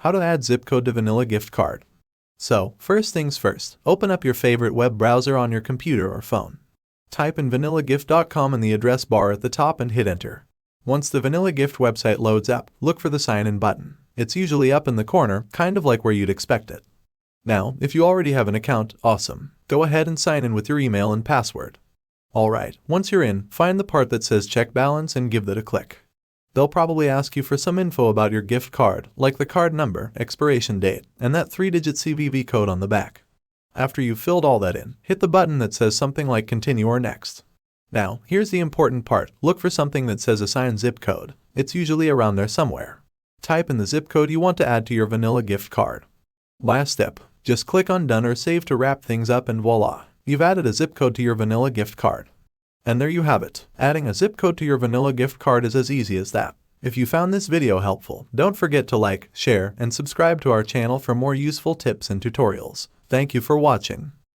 How to add zip code to vanilla gift card. So, first things first, open up your favorite web browser on your computer or phone. Type in vanillagift.com in the address bar at the top and hit enter. Once the Vanilla Gift website loads up, look for the sign in button. It's usually up in the corner, kind of like where you'd expect it. Now, if you already have an account, awesome. Go ahead and sign in with your email and password. Alright, once you're in, find the part that says check balance and give that a click. They'll probably ask you for some info about your gift card, like the card number, expiration date, and that 3-digit CVV code on the back. After you've filled all that in, hit the button that says something like continue or next. Now, here's the important part. Look for something that says assign zip code. It's usually around there somewhere. Type in the zip code you want to add to your vanilla gift card. Last step, just click on done or save to wrap things up and voila, you've added a zip code to your vanilla gift card. And there you have it. Adding a zip code to your vanilla gift card is as easy as that. If you found this video helpful, don't forget to like, share, and subscribe to our channel for more useful tips and tutorials. Thank you for watching.